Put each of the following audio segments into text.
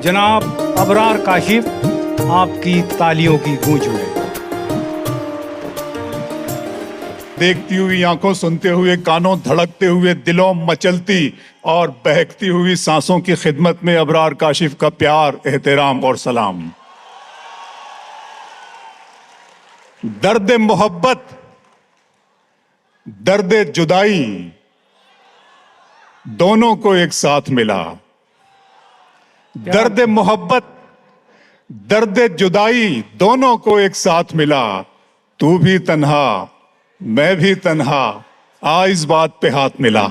जनाब अबरार काशिफ, आपकी तालियों की गूंज में। देखती हुई आंखों, सुनते हुए कानों, धड़कते हुए दिलों, मचलती और बहकती हुई सांसों की खिदमत में अबरार काशिफ का प्यार, एहतराम और सलाम। दर्द मोहब्बत, दर्द जुदाई दोनों को एक साथ मिला। दर्द मोहब्बत, दर्द जुदाई दोनों को एक साथ मिला। तू भी तन्हा, मैं भी तन्हा, इस बात पे हाथ मिला।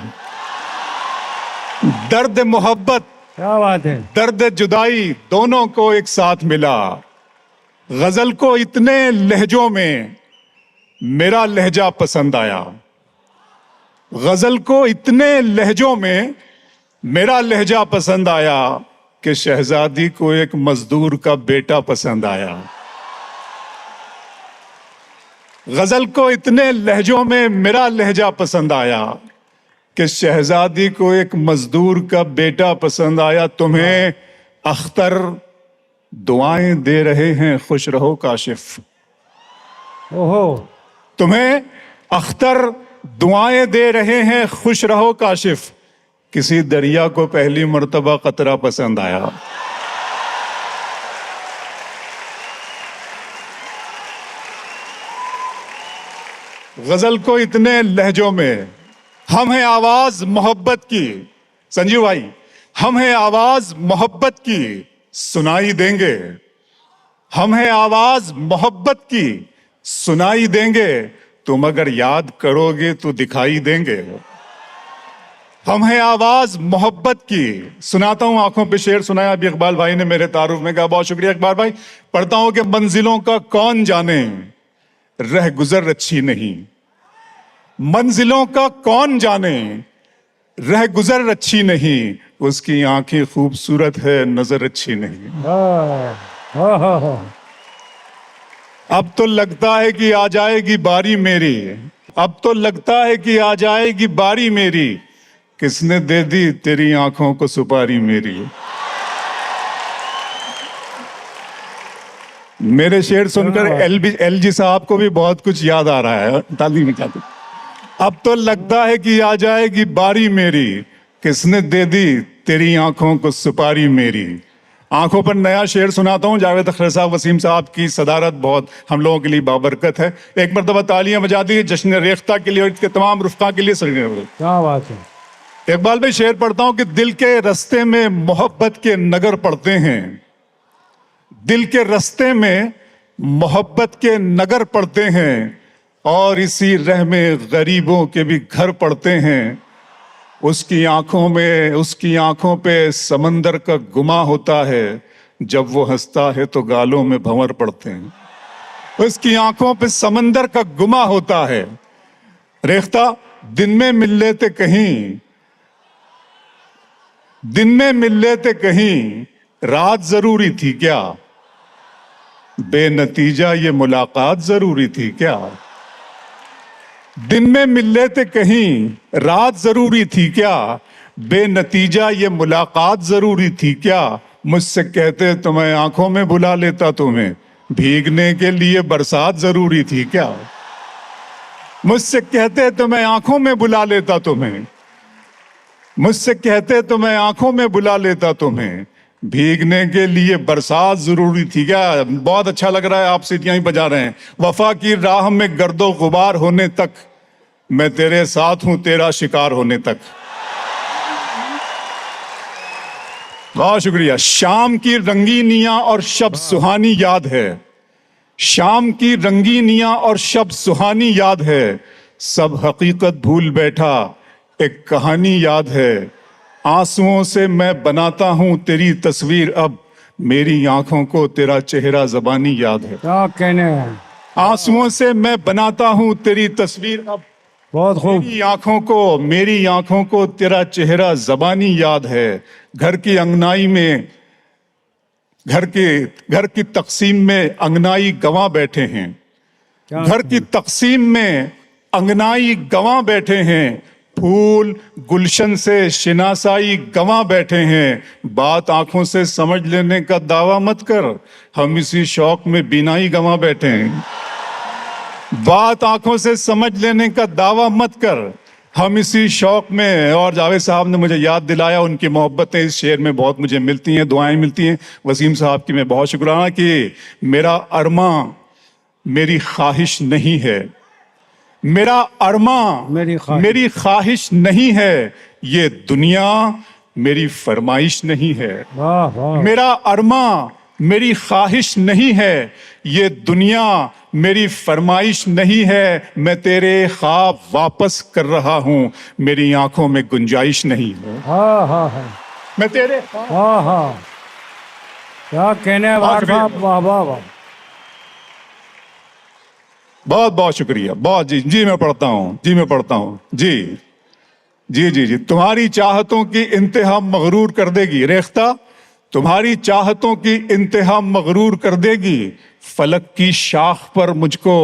दर्द मोहब्बत, क्या बात है। दर्द जुदाई दोनों को एक साथ मिला। गजल को इतने लहजों में मेरा लहजा पसंद आया। गजल को इतने लहजों में मेरा लहजा पसंद आया कि शहजादी को एक मजदूर का बेटा पसंद आया। गजल को इतने लहजों में मेरा लहजा पसंद आया कि शहजादी को एक मजदूर का बेटा पसंद आया। तुम्हें अख्तर दुआएं दे रहे हैं, खुश रहो काशिफ। ओहो, तुम्हें अख्तर दुआएं दे रहे हैं, खुश रहो काशिफ। किसी दरिया को पहली मर्तबा कतरा पसंद आया। गजल को इतने लहजों में, हम हैं आवाज मोहब्बत की। संजीव भाई, हम हैं आवाज मोहब्बत की, सुनाई देंगे। हम हैं आवाज मोहब्बत की, सुनाई देंगे। तुम अगर याद करोगे तो दिखाई देंगे। हम हैं आवाज मोहब्बत की। सुनाता हूं, आंखों पे शेर सुनाया अभी इकबाल भाई ने मेरे तारुफ में, कहा बहुत शुक्रिया इकबाल भाई। पढ़ता हूं कि मंजिलों का कौन जाने, रह गुजर अच्छी नहीं। मंजिलों का कौन जाने, रह गुजर अच्छी नहीं। उसकी आंखें खूबसूरत है, नजर अच्छी नहीं। अब तो लगता है कि आ जाएगी बारी मेरी। अब तो लगता है कि आ जाएगी बारी मेरी। किसने दे दी तेरी आंखों को सुपारी मेरी। मेरे शेर सुनकर एलजी साहब को भी बहुत कुछ याद आ रहा है। ताली चाहते। अब तो लगता है कि आ जाएगी बारी मेरी। किसने दे दी तेरी आंखों को सुपारी मेरी। आंखों पर नया शेर सुनाता हूं। जावेद अख्तर साहब, वसीम साहब की सदारत बहुत हम लोगों के लिए बाबरकत है। एक मरतबा तालियां बजा दी जश्न रेख्ता के लिए और इसके तमाम रुफ़का के लिए। क्या बात है। इकबाल भाई, शेर पढ़ता हूं कि दिल के रास्ते में मोहब्बत के नगर पड़ते हैं। दिल के रास्ते में मोहब्बत के नगर पड़ते हैं और इसी रह में गरीबों के भी घर पड़ते हैं। उसकी आंखों पे समंदर का गुमा होता है। जब वो हंसता है तो गालों में भंवर पड़ते हैं। उसकी आंखों पे समंदर का गुमा होता है। रेख्ता, दिन में मिल लेते कहीं, दिन में मिल लेते कहीं, रात जरूरी थी क्या। बेनतीजा ये मुलाकात जरूरी थी क्या। दिन में मिल लेते कहीं, रात जरूरी थी क्या। बेनतीजा ये मुलाकात जरूरी थी क्या। मुझसे कहते तो मैं आंखों में बुला लेता तुम्हें। भीगने के लिए बरसात जरूरी थी क्या। मुझसे कहते तो मैं आंखों में बुला लेता तुम्हें। मुझसे कहते तो मैं आंखों में बुला लेता तुम्हें। भीगने के लिए बरसात जरूरी थी क्या। बहुत अच्छा लग रहा है, आप सीटियां ही बजा रहे हैं। वफा की राह में गर्दो गुबार होने तक, मैं तेरे साथ हूं तेरा शिकार होने तक। बहुत शुक्रिया। शाम की रंगीनियां और शब सुहानी याद है। शाम की रंगीनियां और शब सुहानी याद है। सब हकीकत भूल बैठा, एक कहानी याद है। आंसुओं से मैं बनाता हूं तेरी तस्वीर अब। मेरी आंखों को तेरा चेहरा ज़बानी याद है। क्या कहने हैं। आंसुओं से मैं बनाता हूं तेरी तस्वीर अब। बहुत खूब। मेरी आंखों को तेरा चेहरा ज़बानी याद है। घर की अंगनाई में, घर की तकसीम में अंगनाई गवां बैठे हैं। घर की तकसीम में अंगनाई गवां बैठे हैं। फूल गुलशन से शिनासाई गंवा बैठे हैं, बात आंखों से समझ लेने का दावा मत कर, हम इसी शौक में बिनाई गंवा बैठे हैं। बात आंखों से समझ लेने का दावा मत कर, हम इसी शौक में। और जावेद साहब ने मुझे याद दिलाया, उनकी मोहब्बतें इस शेर में बहुत मुझे मिलती हैं, दुआएं मिलती हैं। वसीम साहब की मैं बहुत शुक्राना कि मेरा अरमा मेरी ख्वाहिश नहीं है, मेरा अरमा मेरी ख्वाहिश नहीं है, ये दुनिया मेरी फरमाइश नहीं है। वाह वाह। मेरा अरमा मेरी ख्वाहिश नहीं है, ये दुनिया मेरी फरमाइश नहीं है, मैं तेरे ख्वाब वापस कर रहा हूं, मेरी आंखों में गुंजाइश नहीं है। हाँ हाँ हाँ मैं तेरे हाँ हाँ, क्या कहने वार साहब, वाह वाह वाह। बहुत बहुत शुक्रिया, बहुत। जी जी मैं पढ़ता हूँ, जी मैं पढ़ता हूँ, जी जी जी जी। तुम्हारी चाहतों की इंतहा मगरूर कर देगी रेख्ता, तुम्हारी चाहतों की इंतहा मगरूर कर देगी, फलक की शाख पर मुझको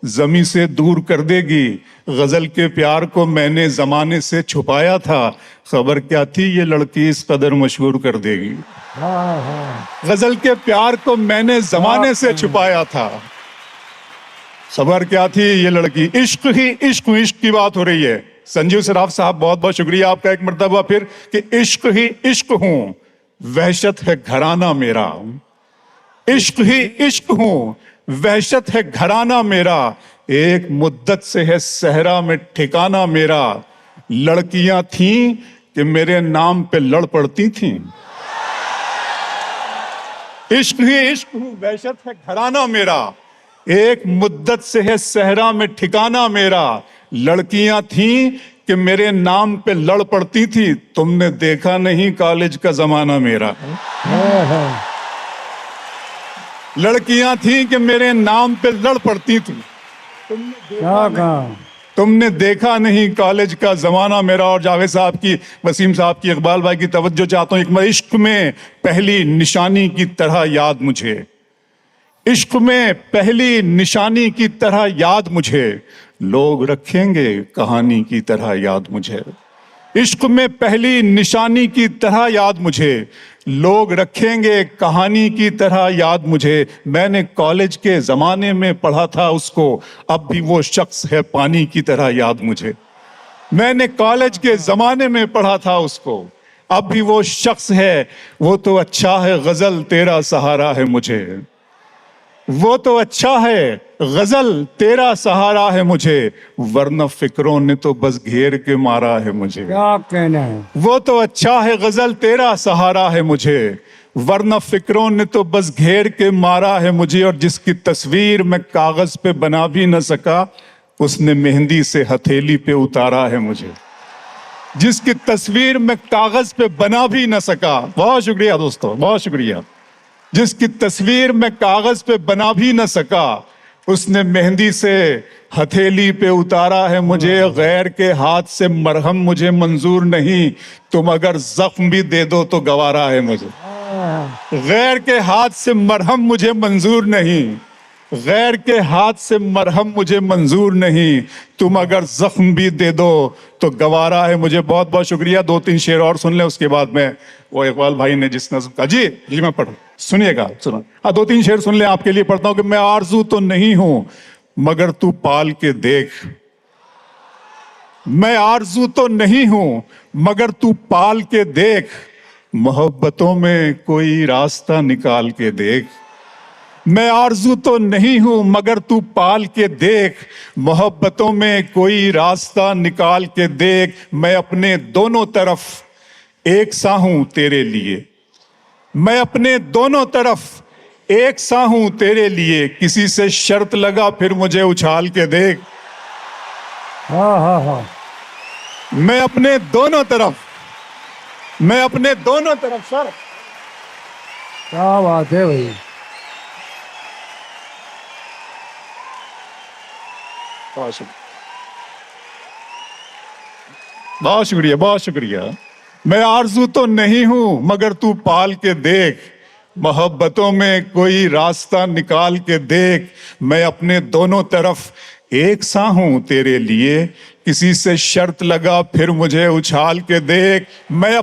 जमी से दूर कर देगी। गजल के प्यार को मैंने जमाने से छुपाया था, खबर क्या थी ये लड़की इस कदर मशहूर कर देगी। हाँ हाँ, गजल के प्यार को मैंने जमाने से छुपाया था, खबर क्या थी ये लड़की। इश्क ही इश्क, इश्क की बात हो रही है। संजीव सराफ साहब बहुत बहुत शुक्रिया आपका एक मर्तबा फिर, कि इश्क ही इश्क हूं, वहशत है घराना मेरा। इश्क ही इश्क हूं, वहशत है घराना मेरा, एक मुद्दत से है सहरा में ठिकाना मेरा। लड़कियां थीं कि मेरे नाम पे लड़ पड़ती थीं। इश्क ही इश्क हूं, वहशत है घराना मेरा, एक मुद्दत से है सहरा में ठिकाना मेरा। लड़कियां थीं कि मेरे नाम पे लड़ पड़ती थी, तुमने देखा नहीं कॉलेज का जमाना मेरा। लड़कियां थीं कि मेरे नाम पे लड़ पड़ती थी, क्या कहा। तुमने देखा नहीं कॉलेज का जमाना मेरा। और जावेद साहब की, वसीम साहब की, इकबाल भाई की तवज्जो चाहता हूं। इश्क में पहली निशानी की तरह याद मुझे, इश्क में पहली निशानी की तरह याद मुझे, लोग रखेंगे कहानी की तरह याद मुझे। इश्क में पहली निशानी की तरह याद मुझे, लोग रखेंगे कहानी की तरह याद मुझे। मैंने कॉलेज के जमाने में पढ़ा था उसको, अब भी वो शख्स है पानी की तरह याद मुझे। मैंने कॉलेज के जमाने में पढ़ा था उसको, अब भी वो शख्स है। वो तो अच्छा है गजल तेरा सहारा है मुझे, वो तो अच्छा है गजल तेरा सहारा है मुझे, वरना फिक्रों ने तो बस घेर के मारा है मुझे। क्या कहना है। वो तो अच्छा है गजल तेरा सहारा है मुझे, वरना फिक्रों ने तो बस घेर के मारा है मुझे। और जिसकी तस्वीर मैं कागज पे बना भी न सका, उसने मेहंदी से हथेली पे उतारा है मुझे। जिसकी तस्वीर मैं कागज पे बना भी न सका, बहुत शुक्रिया दोस्तों, बहुत शुक्रिया। जिसकी तस्वीर मैं कागज पे बना भी न सका, उसने मेहंदी से हथेली पे उतारा है मुझे। गैर के हाथ से मरहम मुझे मंजूर नहीं, तुम अगर जख्म भी दे दो तो गवारा है मुझे। गैर के हाथ से मरहम मुझे मंजूर नहीं, गैर के हाथ से मरहम मुझे मंजूर नहीं, तुम अगर जख्म भी दे दो तो गवारा है मुझे। बहुत बहुत शुक्रिया। दो तीन शेर और सुन ले, उसके बाद में वो इकबाल भाई ने जिस नज़्म का, जी जी मैं पढ़, सुनिएगा, सुनो। हाँ, दो तीन शेर सुन ले, आपके लिए पढ़ता हूं कि मैं आरजू तो नहीं हूं मगर तू पाल के देख, मैं आरजू तो नहीं हूं मगर तू पाल के देख, मोहब्बतों में कोई रास्ता निकाल के देख। मैं आरजू तो नहीं हूं मगर तू पाल के देख, मोहब्बतों में कोई रास्ता निकाल के देख। मैं अपने दोनों तरफ एक सा हूं तेरे लिए, मैं अपने दोनों तरफ एक सा हूं तेरे लिए, किसी से शर्त लगा फिर मुझे उछाल के देख। हाँ हाँ हाँ, मैं अपने दोनों तरफ, मैं अपने दोनों तरफ सर। क्या बात है भाई। बहुत शुक्रिया, बहुत शुक्रिया। मैं आरजू तो नहीं हूं मगर तू पाल के देख, मोहब्बतों में कोई रास्ता निकाल के देख। मैं अपने दोनों तरफ एक सा हूं तेरे लिए, किसी से शर्त लगा फिर मुझे उछाल के देख, मैं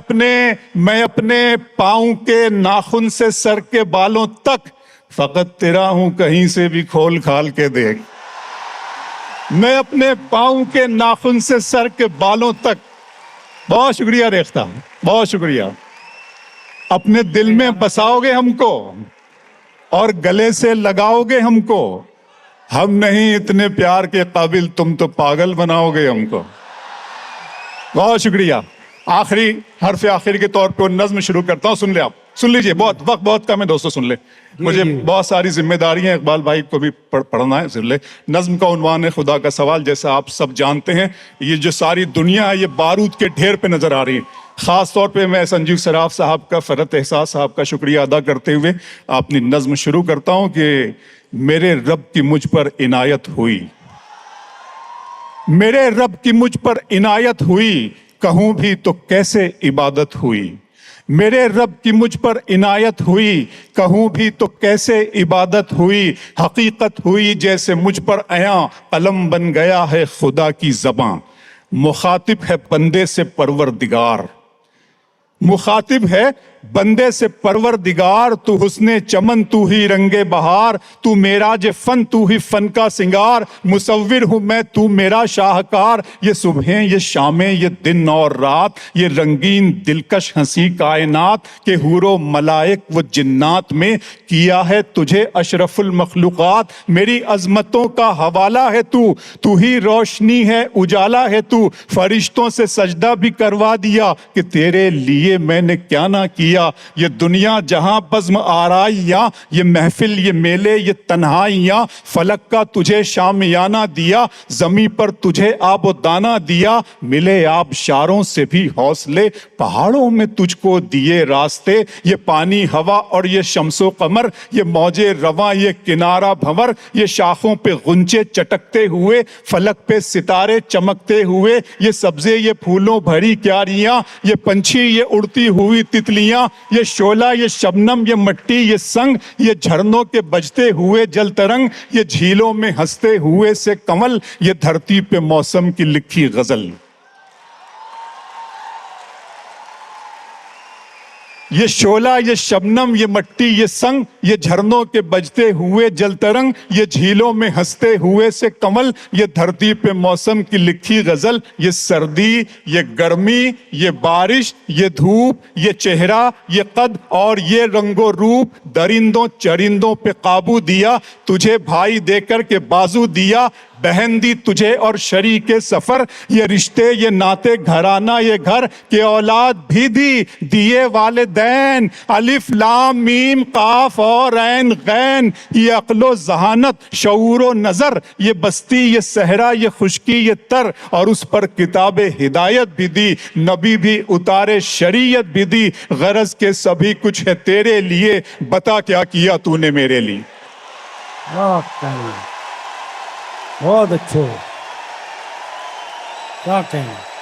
अपने पाँव के नाखून से सर के बालों तक फकत तेरा हूं, कहीं से भी खोल खाल के देख। मैं अपने पाँव के नाखून से सर के बालों तक। बहुत शुक्रिया रेख्ता, बहुत शुक्रिया। अपने दिल में बसाओगे हमको और गले से लगाओगे हमको, हम नहीं इतने प्यार के काबिल, तुम तो पागल बनाओगे हमको। बहुत शुक्रिया। आखिरी हर्फ आखिर के तौर पे नज्म शुरू करता हूं, सुन ले आप, सुन लीजिए, बहुत वक्त बहुत कम है दोस्तों, सुन ले, मुझे बहुत सारी जिम्मेदारियां, इकबाल भाई को भी पढ़ना है, सुन ले। नज्म का उन्वान है खुदा का सवाल। जैसा आप सब जानते हैं, ये जो सारी दुनिया है ये बारूद के ढेर पे नजर आ रही है। खास तौर पे मैं संजीव सराफ साहब का, फरत एहसास साहब का शुक्रिया अदा करते हुए अपनी नज्म शुरू करता हूं कि मेरे रब की मुझ पर इनायत हुई, मेरे रब की मुझ पर इनायत हुई, कहूं भी तो कैसे इबादत हुई। मेरे रब की मुझ पर इनायत हुई, कहूं भी तो कैसे इबादत हुई। हकीकत हुई जैसे मुझ पर आया, कलम बन गया है खुदा की ज़बां। मुखातिब है बंदे से परवरदिगार, मुखातिब है बंदे से परवरदिगार। तू हुस्ने चमन, तू ही रंगे बहार, तू मेराज फन, तू ही फन का सिंगार। मुसव्विर हूं मैं, तू मेरा शाहकार। ये सुबहें, ये शामें, ये दिन और रात, ये रंगीन दिलकश हंसी कायनात के हूरो मलाइक व जिन्नात में किया है तुझे अशरफुल मखलूकात। मेरी अजमतों का हवाला है तू, तू ही रोशनी है, उजाला है तू। फरिश्तों से सजदा भी करवा दिया कि तेरे लिए मैंने क्या ना किया। ये दुनिया जहां बज़्म आराइयां, ये महफिल, ये मेले, ये तन्हाइयां। फलक का तुझे शामियाना दिया, जमी पर तुझे आबो दाना दिया। मिले आबशारों से भी हौसले, पहाड़ों में तुझको दिए रास्ते। ये पानी हवा और ये शम्सो कमर, ये मौजे रवा, ये किनारा भंवर। ये शाखों पे गुंचे चटकते हुए, फलक पे सितारे चमकते हुए। ये सब्जे, ये फूलों भरी क्यारियां, ये पंछी, ये उड़ती हुई तितलियां। ये शोला, ये शबनम, ये मट्टी, ये संग, ये झरनों के बजते हुए जल तरंग। ये झीलों में हंसते हुए से कमल, ये धरती पे मौसम की लिखी गजल। ये शोला, ये शबनम, ये मट्टी, ये संग, ये झरनों के बजते हुए जल तरंग। ये झीलों में हंसते हुए से कमल, ये धरती पे मौसम की लिखी गजल। ये सर्दी, ये गर्मी, ये बारिश, ये धूप, ये चेहरा, ये कद और ये रंगो रूप। दरिंदों चरिंदों पे काबू दिया, तुझे भाई देकर के बाजू दिया। बहन दी तुझे और शरीके सफर, ये रिश्ते, ये नाते, घराना, ये घर के औलाद भी दी दिए वालिदैन। अलिफ लाम मीम काफ और ऐन गैन, ये अक्लो जहानत, शऊर व नजर। ये बस्ती, ये सहरा, ये खुशकी, ये तर, और उस पर किताबे हिदायत भी दी। नबी भी उतारे, शरीयत भी दी। गरज के सभी कुछ है तेरे लिए, बता क्या किया तूने मेरे लिए। बहुत अच्छे, क्या कहना।